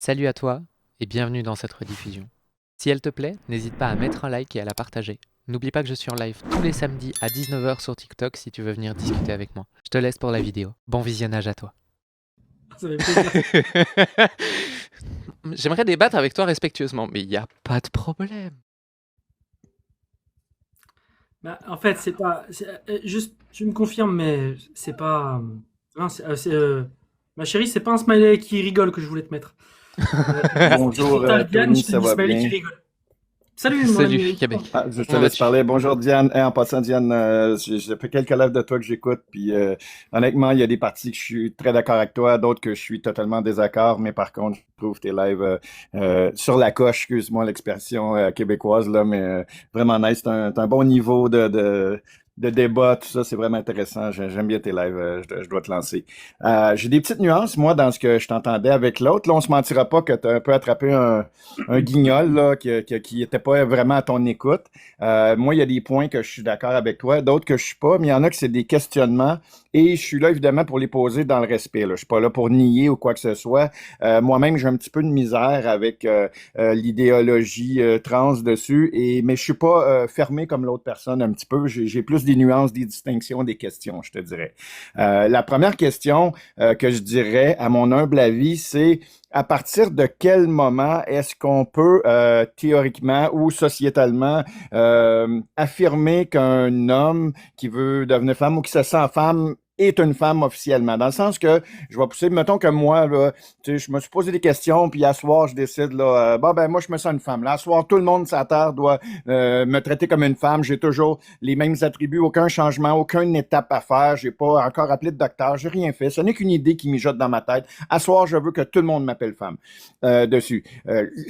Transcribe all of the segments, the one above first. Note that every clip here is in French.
Salut à toi et bienvenue dans cette rediffusion. Si elle te plaît, n'hésite pas à mettre un like et à la partager. N'oublie pas que je suis en live tous les samedis à 19h sur TikTok si tu veux venir discuter avec moi. Je te laisse pour la vidéo. Bon visionnage à toi. Ça fait plaisir. J'aimerais débattre avec toi respectueusement, mais il n'y a pas de problème. Bah, en fait, c'est pas. Juste, tu me confirmes, mais c'est pas. Non, ma chérie, c'est pas un smiley qui rigole que je voulais te mettre. Bonjour Diane, Tony, je te ça dis va smiley qui bien? rigole. Salut, mon ami Salut Eric. Québec, Je te comment laisse vas-tu? parler. Bonjour Diane. En passant, Diane, j'ai fait quelques lives de toi que j'écoute, puis honnêtement, il y a des parties que je suis très d'accord avec toi, d'autres que je suis totalement en désaccord, mais par contre, je trouve tes lives sur la coche, excuse-moi l'expression québécoise, là, mais vraiment nice. C'est un bon niveau de débat, tout ça, c'est vraiment intéressant. J'aime bien tes lives, je dois te lancer. J'ai des petites nuances, moi, dans ce que je t'entendais avec l'autre. Là, on se mentira pas que tu as un peu attrapé un guignol là, qui était pas vraiment à ton écoute. Moi, il y a des points que je suis d'accord avec toi, d'autres que je suis pas, mais il y en a que c'est des questionnements et je suis là évidemment pour les poser dans le respect. Là. Je suis pas là pour nier ou quoi que ce soit. Moi-même, j'ai un petit peu de misère avec l'idéologie trans dessus, mais je suis pas fermé comme l'autre personne un petit peu. J'ai plus des nuances, des distinctions, des questions, je te dirais. La première question que je dirais, à mon humble avis, c'est à partir de quel moment est-ce qu'on peut théoriquement ou sociétalement affirmer qu'un homme qui veut devenir femme ou qui se sent femme est une femme officiellement? Dans le sens que, je vais pousser, mettons que moi, là, tu sais, je me suis posé des questions, puis à soir, je décide, là, bon, ben moi, je me sens une femme. Là, à soir, tout le monde sur la Terre doit me traiter comme une femme. J'ai toujours les mêmes attributs, aucun changement, aucune étape à faire. J'ai pas encore appelé de docteur, j'ai rien fait. Ce n'est qu'une idée qui mijote dans ma tête. À soir, je veux que tout le monde m'appelle femme dessus.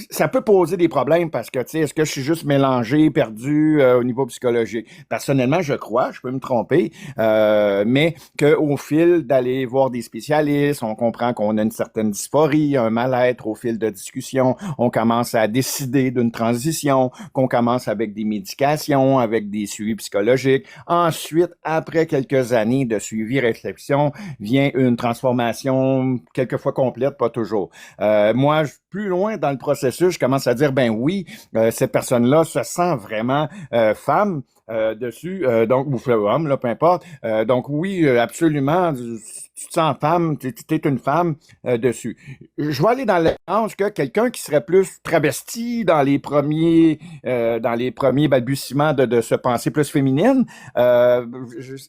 Ça peut poser des problèmes parce que, tu sais, est-ce que je suis juste mélangé, perdu au niveau psychologique? Personnellement, je crois, je peux me tromper, mais qu'au fil d'aller voir des spécialistes, on comprend qu'on a une certaine dysphorie, un mal-être au fil de discussion, on commence à décider d'une transition, qu'on commence avec des médications, avec des suivis psychologiques. Ensuite, après quelques années de suivi réflexion, vient une transformation quelquefois complète, pas toujours. Moi, plus loin dans le processus, je commence à dire, ben oui, cette personne-là se sent vraiment femme dessus, donc, ou homme, là, peu importe. Donc oui, absolument, tu te sens femme, tu es une femme dessus. Je vais aller dans le sens que quelqu'un qui serait plus travesti dans les premiers balbutiements de se penser plus féminine,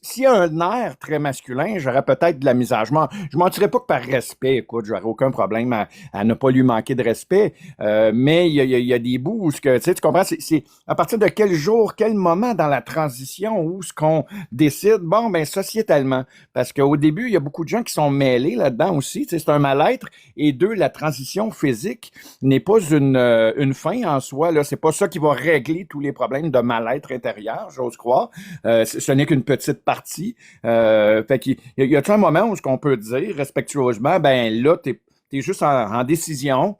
s'il y a un air très masculin, j'aurais peut-être de la misère. Je mentirais pas que par respect, écoute, j'aurais aucun problème à ne pas lui manquer de respect, mais il y a des bouts où tu comprends, c'est à partir de quel jour, quel moment dans la transition où ce qu'on décide, bon, ben sociétalement, parce qu'au début, il y a beaucoup de gens qui sont mêlés là-dedans aussi, tu sais, c'est un mal-être, et deux, la transition physique n'est pas une fin en soi, là, c'est pas ça qui va régler tous les problèmes de mal-être intérieur, j'ose croire, ce n'est qu'une petite partie, fait qu'il y a-t-il un moment où ce qu'on peut dire respectueusement, ben là, t'es juste en décision,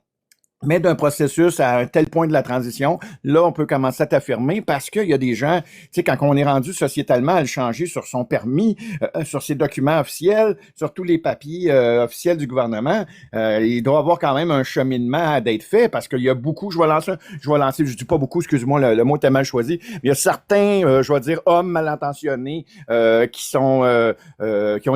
mais d'un processus à un tel point de la transition, là, on peut commencer à t'affirmer parce qu'il y a des gens, tu sais, quand on est rendu sociétalement à le changer sur son permis, sur ses documents officiels, sur tous les papiers officiels du gouvernement, il doit y avoir quand même un cheminement d'être fait parce qu'il y a beaucoup, je dis pas beaucoup, excuse-moi, le mot était mal choisi, mais il y a certains, je vais dire, hommes mal intentionnés qui ont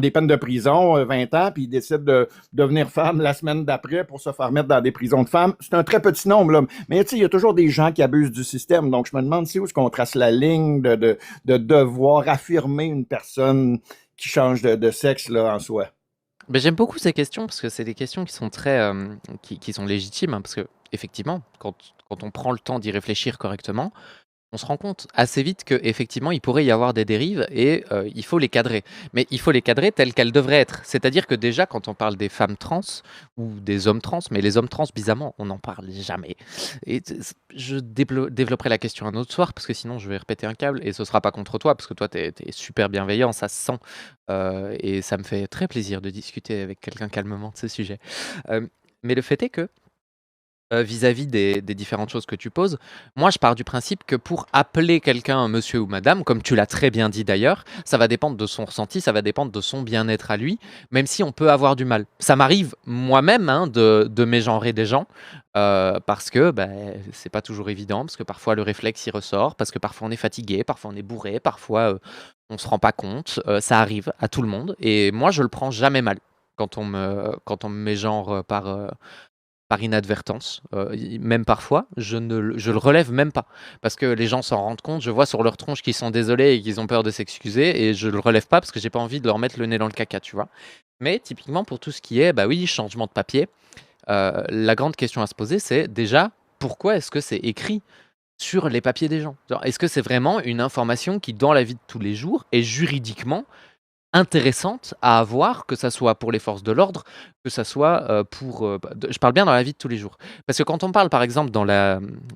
des peines de prison, 20 ans, puis ils décident de devenir femme la semaine d'après pour se faire mettre dans des prisons de femmes. C'est un très petit nombre, là. Mais tu sais, il y a toujours des gens qui abusent du système. Donc, je me demande si où est-ce qu'on trace la ligne de devoir affirmer une personne qui change de sexe là, en soi. Mais j'aime beaucoup ces questions parce que c'est des questions qui sont très, qui sont légitimes, hein, parce que effectivement, quand on prend le temps d'y réfléchir correctement, on se rend compte assez vite qu'effectivement, il pourrait y avoir des dérives et il faut les cadrer. Mais il faut les cadrer telles qu'elles devraient être. C'est-à-dire que déjà, quand on parle des femmes trans ou des hommes trans, mais les hommes trans, bizarrement, on n'en parle jamais. Et je développerai la question un autre soir, parce que sinon, je vais répéter un câble et ce sera pas contre toi, parce que toi, tu es super bienveillant, ça se sent. Et ça me fait très plaisir de discuter avec quelqu'un calmement de ce sujet. Mais le fait est que vis-à-vis des différentes choses que tu poses. Moi, je pars du principe que pour appeler quelqu'un monsieur ou madame, comme tu l'as très bien dit d'ailleurs, ça va dépendre de son ressenti, ça va dépendre de son bien-être à lui, même si on peut avoir du mal. Ça m'arrive moi-même hein, de mégenrer des gens, parce que c'est pas toujours évident, parce que parfois le réflexe y ressort, parce que parfois on est fatigué, parfois on est bourré, parfois on se rend pas compte. Ça arrive à tout le monde, et moi je le prends jamais mal quand on me mégenre par inadvertance, même parfois, je le relève même pas. Parce que les gens s'en rendent compte, je vois sur leur tronche qu'ils sont désolés et qu'ils ont peur de s'excuser, et je le relève pas parce que j'ai pas envie de leur mettre le nez dans le caca, tu vois. Mais typiquement pour tout ce qui est, bah oui, changement de papier, la grande question à se poser, c'est déjà, pourquoi est-ce que c'est écrit sur les papiers des gens? Genre, est-ce que c'est vraiment une information qui, dans la vie de tous les jours, est juridiquement intéressante à avoir, que ça soit pour les forces de l'ordre, que ça soit je parle bien dans la vie de tous les jours. Parce que quand on parle par exemple dans,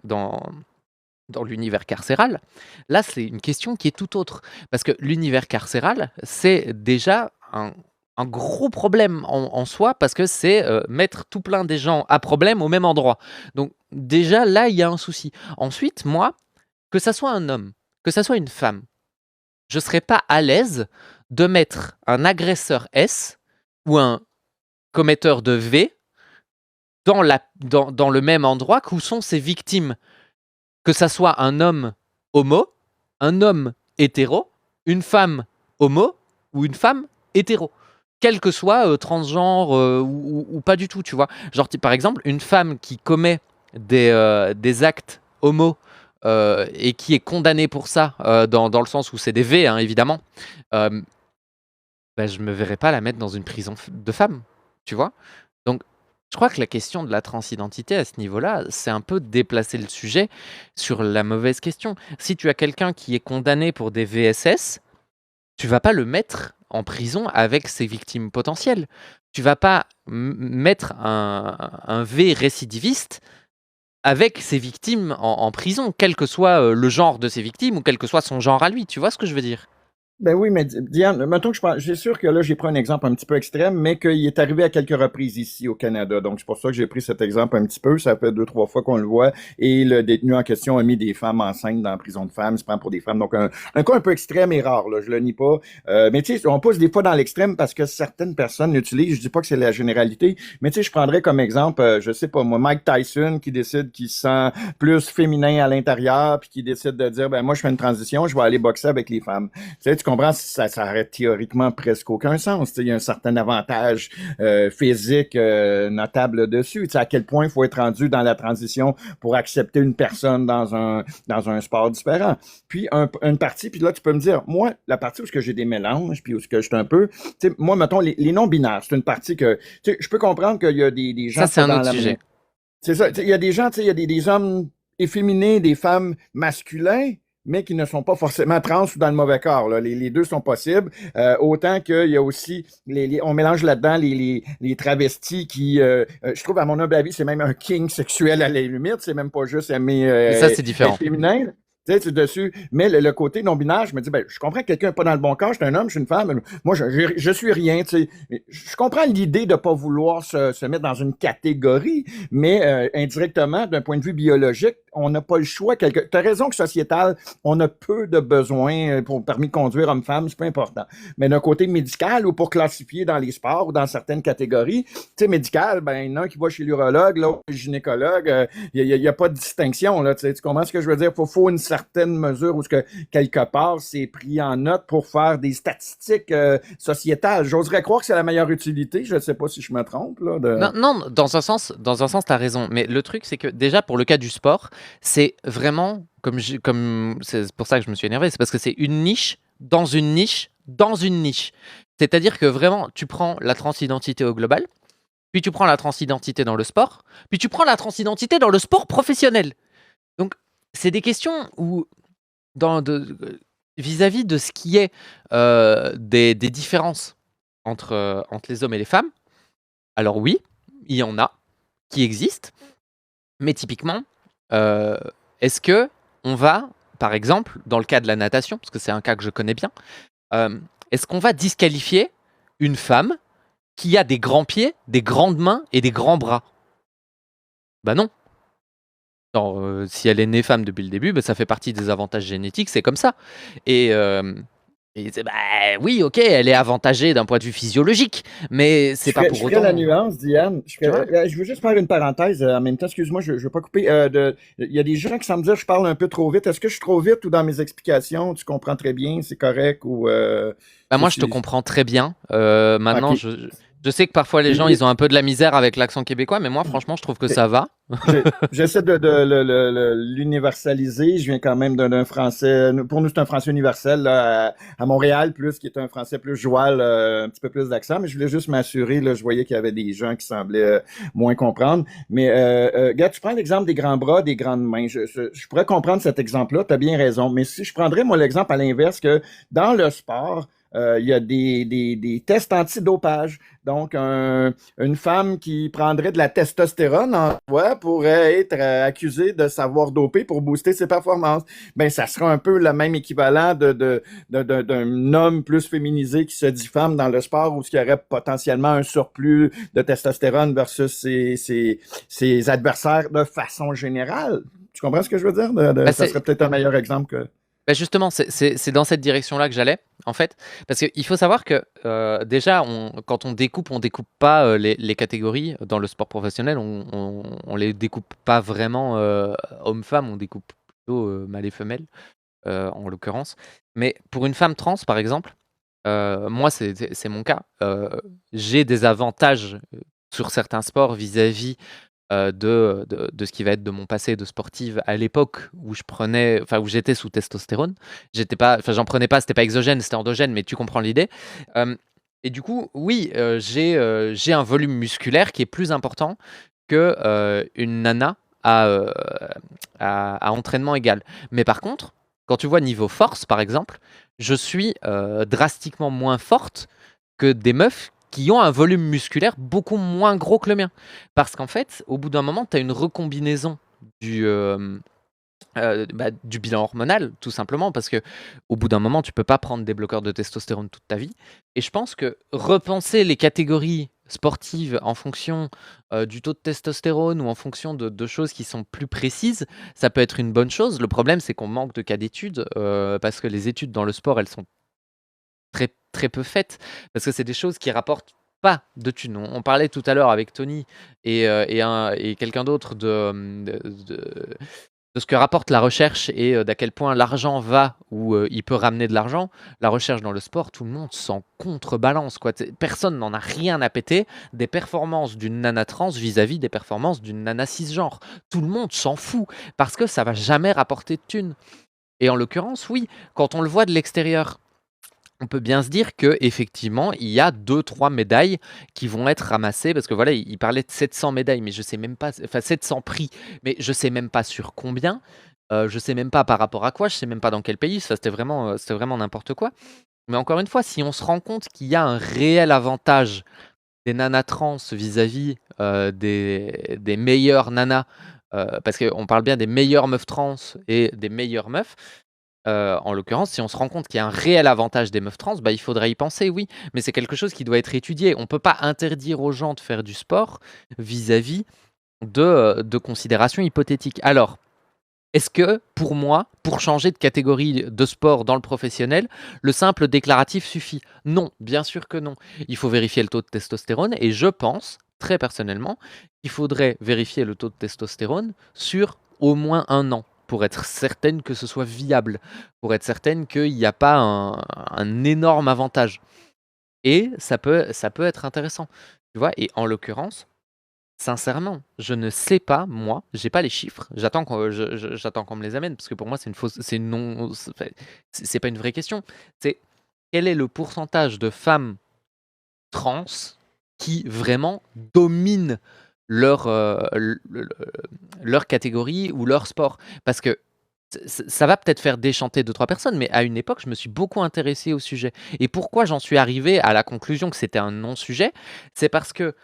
dans l'univers carcéral, là c'est une question qui est tout autre. Parce que l'univers carcéral, c'est déjà un gros problème en soi, parce que c'est mettre tout plein des gens à problème au même endroit. Donc déjà là, il y a un souci. Ensuite, moi, que ça soit un homme, que ça soit une femme, je ne serais pas à l'aise de mettre un agresseur S ou un commetteur de V dans le même endroit qu'où sont ses victimes. Que ça soit un homme homo, un homme hétéro, une femme homo ou une femme hétéro. Quel que soit transgenre ou pas du tout, tu vois. Genre, par exemple, une femme qui commet des actes homo et qui est condamnée pour ça, dans le sens où c'est des V, hein, évidemment, je me verrais pas la mettre dans une prison de femmes, tu vois. Donc, je crois que la question de la transidentité à ce niveau-là, c'est un peu déplacer le sujet sur la mauvaise question. Si tu as quelqu'un qui est condamné pour des VSS, tu vas pas le mettre en prison avec ses victimes potentielles. Tu vas pas mettre un V récidiviste avec ses victimes en prison, quel que soit le genre de ses victimes ou quel que soit son genre à lui. Tu vois ce que je veux dire? Ben oui, mais Diane, mettons que c'est sûr que là, j'ai pris un exemple un petit peu extrême, mais qu'il est arrivé à quelques reprises ici au Canada. Donc, c'est pour ça que j'ai pris cet exemple un petit peu. Ça fait 2, 3 fois qu'on le voit. Et le détenu en question a mis des femmes enceintes dans la prison de femmes, il se prend pour des femmes. Donc, un cas un peu extrême et rare, là, je le nie pas. Mais tu sais, on pousse des fois dans l'extrême parce que certaines personnes l'utilisent. Je dis pas que c'est la généralité, mais tu sais, je prendrais comme exemple, je sais pas moi, Mike Tyson qui décide qu'il se sent plus féminin à l'intérieur, puis qui décide de dire, ben moi, je fais une transition, je vais aller boxer avec les femmes. Tu comprends, ça aurait théoriquement presque aucun sens. Il y a un certain avantage physique notable dessus. À quel point il faut être rendu dans la transition pour accepter une personne dans un sport différent. Puis une partie, puis là, tu peux me dire, moi, la partie où j'ai des mélanges, puis où je suis un peu, moi, mettons, les non-binaires, c'est une partie que, je peux comprendre qu'il y a des gens... Ça, c'est un autre sujet. C'est ça, il y a des gens, il y a des hommes efféminés, des femmes masculins, mais qui ne sont pas forcément trans ou dans le mauvais corps. Là. Les deux sont possibles. Autant qu'il y a aussi, on mélange là-dedans les travestis qui, je trouve, à mon humble avis, c'est même un king sexuel à la limite. C'est même pas juste aimer ça, c'est différent. féminin. Tu sais, dessus. Mais le côté non-binaire, je me dis, ben, je comprends que quelqu'un n'est pas dans le bon corps, je suis un homme, je suis une femme. Moi, je suis rien, tu sais. Je comprends l'idée de pas vouloir se mettre dans une catégorie, mais indirectement, d'un point de vue biologique, on n'a pas le choix. Tu as raison que sociétal, on a peu de besoins pour permis de conduire homme-femme, c'est pas important. Mais d'un côté médical ou pour classifier dans les sports ou dans certaines catégories, tu sais, médical, ben, il y en a un qui va chez l'urologue, l'autre gynécologue, il y a pas de distinction, là, tu comprends ce que je veux dire? Faut une certaine mesure où quelque part c'est pris en note pour faire des statistiques sociétales. J'oserais croire que c'est la meilleure utilité. Je ne sais pas si je me trompe. Là, Non, dans un sens, tu as raison. Mais le truc, c'est que déjà, pour le cas du sport, c'est vraiment, comme c'est pour ça que je me suis énervé, c'est parce que c'est une niche dans une niche dans une niche. C'est-à-dire que vraiment, tu prends la transidentité au global, puis tu prends la transidentité dans le sport, puis tu prends la transidentité dans le sport professionnel. Donc, c'est des questions où, vis-à-vis de ce qui est des différences entre les hommes et les femmes, alors oui, il y en a qui existent, mais typiquement, est-ce que on va, par exemple, dans le cas de la natation, parce que c'est un cas que je connais bien, est-ce qu'on va disqualifier une femme qui a des grands pieds, des grandes mains et des grands bras? Bah non. Si elle est née femme depuis le début, ça fait partie des avantages génétiques, c'est comme ça. Et, oui, ok, elle est avantagée d'un point de vue physiologique, mais c'est pas pour Je ferais la autant. nuance, Diane. Tu vois? Je veux juste faire une parenthèse en même temps. Excuse-moi, je ne veux pas couper. Il y a des gens qui semblent dire que je parle un peu trop vite. Est-ce que je suis trop vite ou dans mes explications, tu comprends très bien, c'est correct ou Moi, je te comprends très bien. Maintenant, Ok. je sais que parfois les gens, Et- ils ont un peu de la misère avec l'accent québécois, mais moi, franchement, je trouve que ça va. J'essaie de l'universaliser. Je viens quand même d'un français. Pour nous, c'est un français universel là, à Montréal, plus qui est un français plus joual, un petit peu plus d'accent. Mais je voulais juste m'assurer. Là, je voyais qu'il y avait des gens qui semblaient moins comprendre. Mais gars, tu prends l'exemple des grands bras, des grandes mains. Je pourrais comprendre cet exemple-là. Tu as bien raison. Mais si je prendrais moi l'exemple à l'inverse que dans le sport, il y a des tests antidopage. Donc, une femme qui prendrait de la testostérone en soi pourrait être accusée de savoir doper pour booster ses performances. Ben, ça sera un peu le même équivalent d'un homme plus féminisé qui se dit femme dans le sport où il y aurait potentiellement un surplus de testostérone versus ses adversaires de façon générale. Tu comprends ce que je veux dire? Ça serait peut-être un meilleur exemple que... Justement, c'est dans cette direction-là que j'allais, en fait. Parce qu'il faut savoir que déjà, quand on découpe pas les catégories dans le sport professionnel. On les découpe pas vraiment homme-femme, on découpe plutôt mâle et femelle, en l'occurrence. Mais pour une femme trans, par exemple, moi, c'est mon cas. J'ai des avantages sur certains sports vis-à-vis de ce qui va être de mon passé de sportive à l'époque où où j'étais sous testostérone. J'en prenais pas, c'était pas exogène, c'était endogène, mais tu comprends l'idée. Et du coup, oui, j'ai un volume musculaire qui est plus important que une nana à entraînement égal. Mais par contre, quand tu vois niveau force, par exemple, je suis drastiquement moins forte que des meufs qui ont un volume musculaire beaucoup moins gros que le mien. Parce qu'en fait, au bout d'un moment, tu as une recombinaison du bilan hormonal, tout simplement, parce que au bout d'un moment, tu peux pas prendre des bloqueurs de testostérone toute ta vie. Et je pense que repenser les catégories sportives en fonction du taux de testostérone ou en fonction de choses qui sont plus précises, ça peut être une bonne chose. Le problème, c'est qu'on manque de cas d'études, parce que les études dans le sport, elles sont très, très peu faites, parce que c'est des choses qui rapportent pas de thunes. On parlait tout à l'heure avec Tony et quelqu'un d'autre de ce que rapporte la recherche et d'à quel point l'argent va où il peut ramener de l'argent. La recherche dans le sport, tout le monde s'en contrebalance, quoi. Personne n'en a rien à péter des performances d'une nana trans vis-à-vis des performances d'une nana cisgenre. Tout le monde s'en fout parce que ça va jamais rapporter de thunes. Et en l'occurrence, oui, quand on le voit de l'extérieur, on peut bien se dire que effectivement, il y a 2-3 médailles qui vont être ramassées parce que voilà, il parlait de 700 médailles, mais je sais même pas, enfin 700 prix, mais je sais même pas sur combien, je sais même pas par rapport à quoi, je sais même pas dans quel pays, ça c'était vraiment n'importe quoi. Mais encore une fois, si on se rend compte qu'il y a un réel avantage des nanas trans vis-à-vis des meilleures nanas, parce qu'on parle bien des meilleures meufs trans et des meilleures meufs. En l'occurrence, si on se rend compte qu'il y a un réel avantage des meufs trans, il faudrait y penser, oui. Mais c'est quelque chose qui doit être étudié. On ne peut pas interdire aux gens de faire du sport vis-à-vis de considérations hypothétiques. Alors, est-ce que, pour moi, pour changer de catégorie de sport dans le professionnel, le simple déclaratif suffit? Non, bien sûr que non. Il faut vérifier le taux de testostérone et je pense, très personnellement, qu'il faudrait vérifier le taux de testostérone sur au moins 1 an pour être certaine que ce soit viable, pour être certaine qu'il n'y a pas un énorme avantage. Et ça peut être intéressant. Tu vois, et en l'occurrence, sincèrement, je ne sais pas, moi, j'ai pas les chiffres. J'attends qu'on me les amène parce que pour moi c'est pas une vraie question. C'est quel est le pourcentage de femmes trans qui vraiment dominent leur catégorie ou leur sport? Parce que ça va peut-être faire déchanter 2-3 personnes, mais à une époque, je me suis beaucoup intéressé au sujet. Et pourquoi j'en suis arrivé à la conclusion que c'était un non-sujet? C'est parce que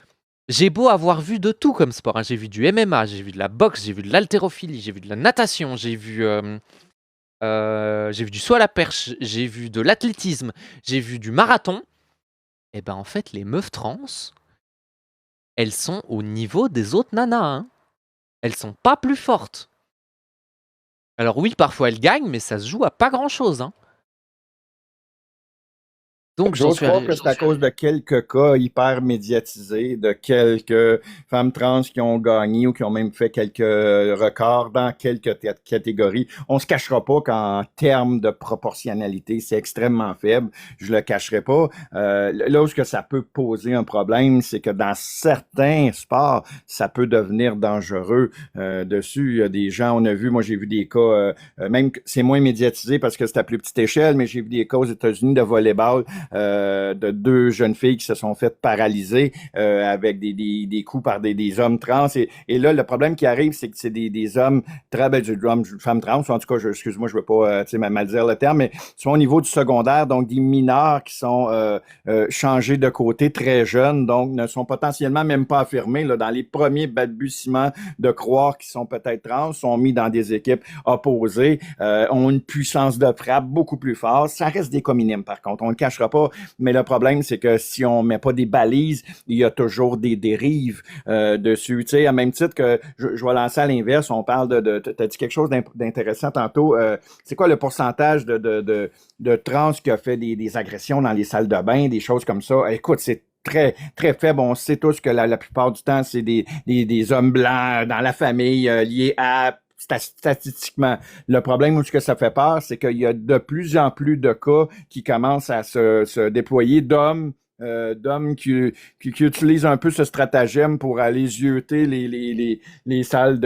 j'ai beau avoir vu de tout comme sport, hein. J'ai vu du MMA, j'ai vu de la boxe, j'ai vu de l'haltérophilie, j'ai vu de la natation, j'ai vu du saut à la perche, j'ai vu de l'athlétisme, j'ai vu du marathon. Et ben en fait, les meufs trans, elles sont au niveau des autres nanas, hein. Elles sont pas plus fortes. Alors oui, parfois elle gagne, mais ça se joue à pas grand-chose, hein. Donc j'en J'ose suis croire arri que c'est à cause de quelques cas hyper médiatisés, de quelques femmes trans qui ont gagné ou qui ont même fait quelques records dans quelques catégories. On se cachera pas qu'en termes de proportionnalité, c'est extrêmement faible. Je le cacherai pas. Là où ce que ça peut poser un problème, c'est que dans certains sports, ça peut devenir dangereux. Dessus, il y a des gens, on a vu, moi j'ai vu des cas, même que c'est moins médiatisé parce que c'est à plus petite échelle, mais j'ai vu des cas aux États-Unis de volleyball de deux jeunes filles qui se sont faites paralyser avec des coups par des hommes trans. Et là, le problème qui arrive, c'est que c'est des hommes femmes trans, en tout cas, excuse-moi, je ne veux pas mal dire le terme, mais sont au niveau du secondaire, donc des mineurs qui sont changés de côté très jeunes, donc ne sont potentiellement même pas affirmés là, dans les premiers balbutiements de croire qu'ils sont peut-être trans, sont mis dans des équipes opposées, ont une puissance de frappe beaucoup plus forte. Ça reste des cas minimes, par contre. On ne le cachera pas, mais le problème, c'est que si on met pas des balises, il y a toujours des dérives dessus. Tu sais, à même titre que je vais lancer à l'inverse, on parle tu as dit quelque chose d'intéressant tantôt. C'est quoi le pourcentage de trans qui a fait des agressions dans les salles de bain, des choses comme ça? Écoute, c'est très, très faible. On sait tous que la plupart du temps, c'est des hommes blancs dans la famille liés à statistiquement. Le problème où ce que ça fait peur, c'est qu'il y a de plus en plus de cas qui commencent à se déployer d'hommes qui utilisent un peu ce stratagème pour aller zioter les salles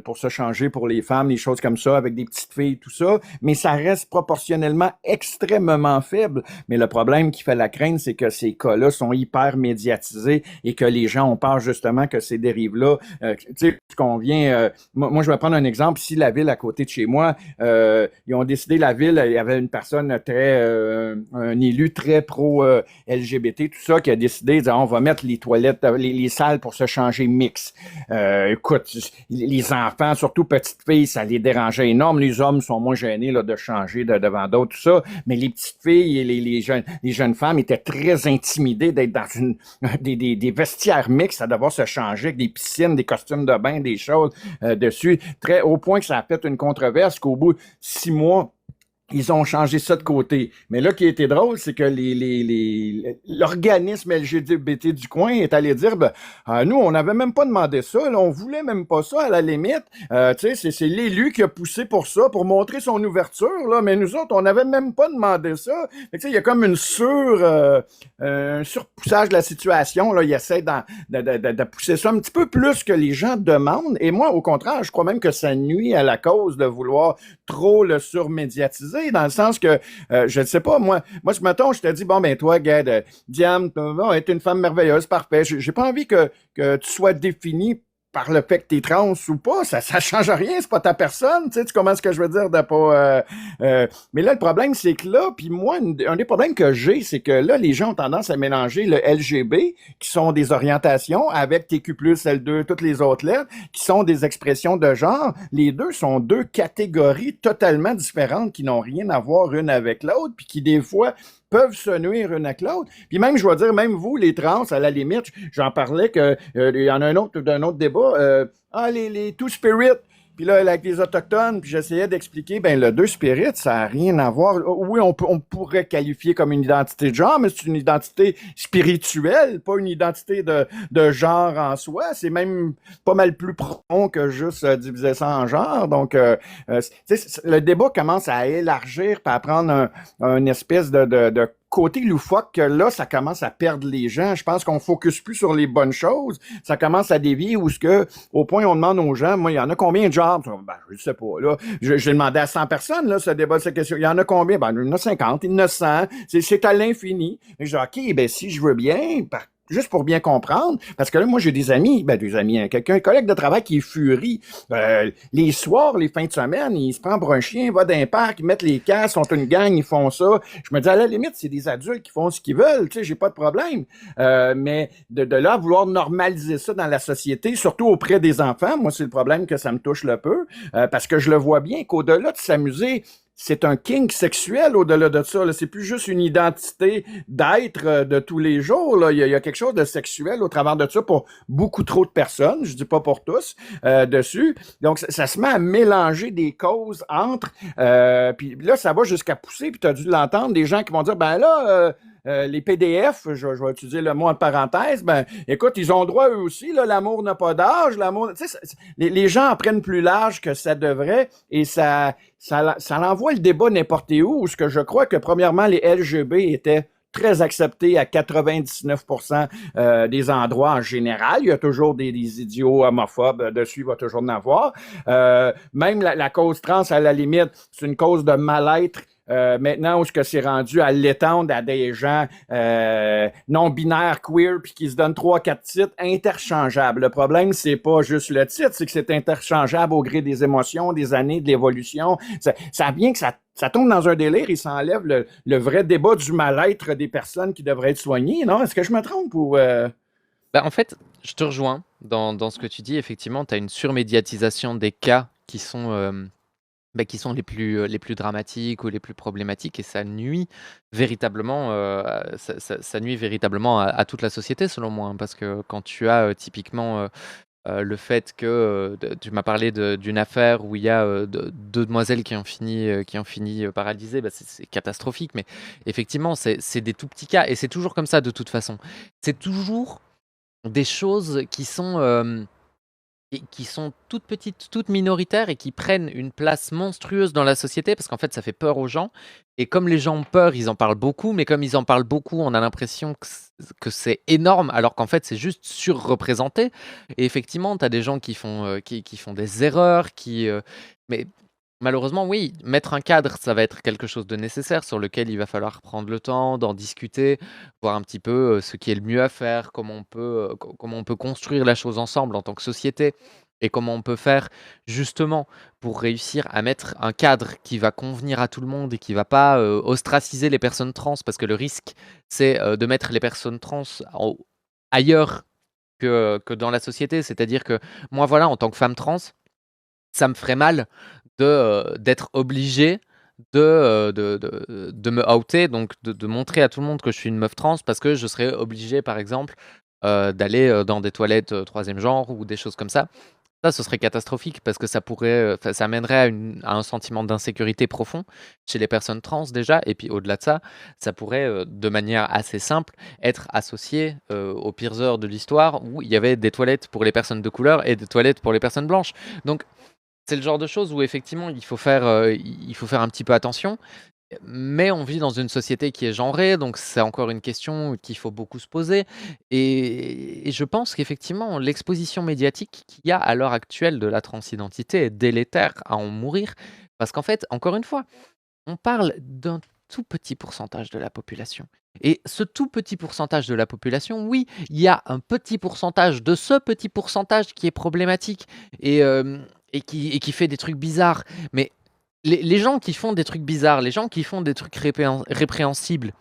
pour se changer pour les femmes, les choses comme ça, avec des petites filles, tout ça. Mais ça reste proportionnellement extrêmement faible. Mais le problème qui fait la crainte, c'est que ces cas-là sont hyper médiatisés et que les gens ont peur justement que ces dérives-là, tu sais, qu'on vient, moi, je vais prendre un exemple. Ici, la ville à côté de chez moi, ils ont décidé, la ville, il y avait une personne un élu très pro-LGBT, tout ça, qui a décidé de dire, on va mettre les toilettes, les salles pour se changer mix. Écoute, les enfants, surtout petites filles, ça les dérangeait énorme. Les hommes sont moins gênés là, de changer devant d'autres, tout ça. Mais les petites filles et les jeunes femmes étaient très intimidées d'être dans des vestiaires mixtes, à devoir se changer avec des piscines, des costumes de bain, des choses dessus, très au point que ça a fait une controverse qu'au bout de 6 mois, ils ont changé ça de côté. Mais là, qui a été drôle, c'est que l'organisme LGBT du coin est allé dire, nous, on n'avait même pas demandé ça, là, on voulait même pas ça, à la limite. Tu sais, c'est l'élu qui a poussé pour ça, pour montrer son ouverture, là, mais nous autres, on n'avait même pas demandé ça. Tu sais, il y a comme un surpoussage de la situation, là. Il essaie de pousser ça un petit peu plus que les gens demandent. Et moi, au contraire, je crois même que ça nuit à la cause de vouloir trop le surmédiatiser, dans le sens que, je ne sais pas, moi, ce matin, je te dis, bon, ben, toi, Gad, Diane, tu es une femme merveilleuse, parfait. J'ai pas envie que tu sois définie par le fait que t'es trans ou pas, ça change rien, c'est pas ta personne, tu comprends ce que je veux dire de pas... mais là, le problème, c'est que là, puis moi, un des problèmes que j'ai, c'est que là, les gens ont tendance à mélanger le LGB, qui sont des orientations, avec TQ+, L2, toutes les autres lettres, qui sont des expressions de genre. Les deux sont deux catégories totalement différentes qui n'ont rien à voir une avec l'autre, puis qui, des fois, peuvent se nuire une avec l'autre. Puis même, je dois dire, même vous, les trans, à la limite, j'en parlais que il y en a d'un autre débat, les Two Spirit, puis là, avec les Autochtones, puis j'essayais d'expliquer, ben le Deux Spirit, ça n'a rien à voir. Oui, on pourrait qualifier comme une identité de genre, mais c'est une identité spirituelle, pas une identité de genre en soi. C'est même pas mal plus profond que juste diviser ça en genre. Donc, le débat commence à élargir, puis à prendre un espèce de côté loufoque que là, ça commence à perdre les gens. Je pense qu'on focus plus sur les bonnes choses. Ça commence à dévier où ce que, au point, on demande aux gens, moi, il y en a combien de genres? Ben, je sais pas, là. J'ai demandé à 100 personnes, là, ce débat, cette question. Il y en a combien? Ben, il y en a 50, il y en a 100. C'est à l'infini. Et je dis, OK, ben, si je veux bien, juste pour bien comprendre, parce que là, moi, j'ai des amis, hein, un collègue de travail qui est furie. Les soirs, les fins de semaine, il se prend pour un chien, il va dans un parc, ils mettent les casques, sont une gang, ils font ça. Je me dis, à la limite, c'est des adultes qui font ce qu'ils veulent, tu sais, j'ai pas de problème. Mais de là, vouloir normaliser ça dans la société, surtout auprès des enfants, moi, c'est le problème que ça me touche le peu, parce que je le vois bien qu'au-delà de s'amuser, c'est un kink sexuel au-delà de ça. C'est plus juste une identité d'être de tous les jours. Là. Il y a quelque chose de sexuel au travers de ça pour beaucoup trop de personnes, je dis pas pour tous, dessus. Donc, ça se met à mélanger des causes entre, puis là, ça va jusqu'à pousser, puis tu as dû l'entendre, des gens qui vont dire, ben là, les PDF, je vais utiliser le mot en parenthèse, ben écoute, ils ont droit eux aussi, là, l'amour n'a pas d'âge, l'amour, tu sais, les gens en prennent plus large que ça devrait, et ça l'envoie le débat n'importe où ce que je crois que premièrement, les LGB étaient très acceptés à 99% des endroits en général. Il y a toujours des idiots homophobes dessus, il va toujours en avoir. Même la cause trans, à la limite, c'est une cause de mal-être. Maintenant, où ce que c'est rendu à l'étendre à des gens non-binaires, queer, puis qui se donnent 3-4 titres interchangeables. Le problème, c'est pas juste le titre, c'est que c'est interchangeable au gré des émotions, des années, de l'évolution. Ça vient que ça tombe dans un délire et ça enlève le vrai débat du mal-être des personnes qui devraient être soignées, non? Est-ce que je me trompe ou... En fait, je te rejoins dans ce que tu dis. Effectivement, tu as une surmédiatisation des cas qui sont les plus dramatiques ou les plus problématiques et ça nuit véritablement, ça nuit véritablement à toute la société selon moi, hein, parce que quand tu as typiquement le fait que tu m'as parlé d'une affaire où il y a deux demoiselles qui ont fini paralysées, c'est catastrophique, mais effectivement, c'est des tout petits cas et c'est toujours comme ça de toute façon. C'est toujours des choses qui sont toutes petites, toutes minoritaires et qui prennent une place monstrueuse dans la société parce qu'en fait, ça fait peur aux gens. Et comme les gens ont peur, ils en parlent beaucoup, mais comme ils en parlent beaucoup, on a l'impression que c'est énorme, alors qu'en fait, c'est juste surreprésenté. Et effectivement, tu as des gens qui font des erreurs, mais malheureusement, oui, mettre un cadre, ça va être quelque chose de nécessaire sur lequel il va falloir prendre le temps d'en discuter, voir un petit peu ce qui est le mieux à faire, comment on peut construire la chose ensemble en tant que société et comment on peut faire justement pour réussir à mettre un cadre qui va convenir à tout le monde et qui va pas ostraciser les personnes trans parce que le risque c'est de mettre les personnes trans ailleurs que dans la société, c'est-à-dire que moi voilà en tant que femme trans, ça me ferait mal d'être obligé de me outer, donc de montrer à tout le monde que je suis une meuf trans parce que je serais obligé, par exemple, d'aller dans des toilettes troisième genre ou des choses comme ça. Ça, ce serait catastrophique parce que ça mènerait à un sentiment d'insécurité profond chez les personnes trans déjà. Et puis au-delà de ça, ça pourrait, de manière assez simple, être associé aux pires heures de l'histoire où il y avait des toilettes pour les personnes de couleur et des toilettes pour les personnes blanches. Donc c'est le genre de choses où effectivement il faut faire un petit peu attention, mais on vit dans une société qui est genrée, donc c'est encore une question qu'il faut beaucoup se poser. Et je pense qu'effectivement l'exposition médiatique qu'il y a à l'heure actuelle de la transidentité est délétère à en mourir, parce qu'en fait, encore une fois, on parle d'un tout petit pourcentage de la population. Et ce tout petit pourcentage de la population, oui, il y a un petit pourcentage de ce petit pourcentage qui est problématique et qui fait des trucs bizarres. Mais les gens qui font des trucs bizarres, les gens qui font des trucs répréhensibles,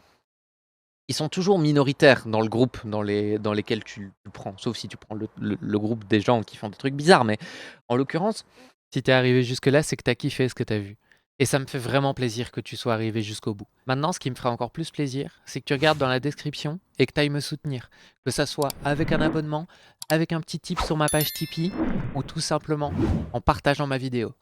ils sont toujours minoritaires dans le groupe dans lesquels tu prends. Sauf si tu prends le groupe des gens qui font des trucs bizarres. Mais en l'occurrence, si t'es arrivé jusque-là, c'est que t'as kiffé ce que t'as vu. Et ça me fait vraiment plaisir que tu sois arrivé jusqu'au bout. Maintenant, ce qui me ferait encore plus plaisir, c'est que tu regardes dans la description et que tu ailles me soutenir. Que ça soit avec un abonnement, avec un petit tip sur ma page Tipeee, ou tout simplement en partageant ma vidéo.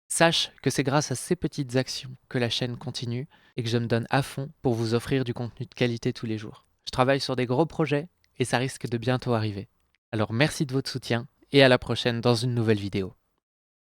Sache que c'est grâce à ces petites actions que la chaîne continue et que je me donne à fond pour vous offrir du contenu de qualité tous les jours. Je travaille sur des gros projets et ça risque de bientôt arriver. Alors merci de votre soutien et à la prochaine dans une nouvelle vidéo.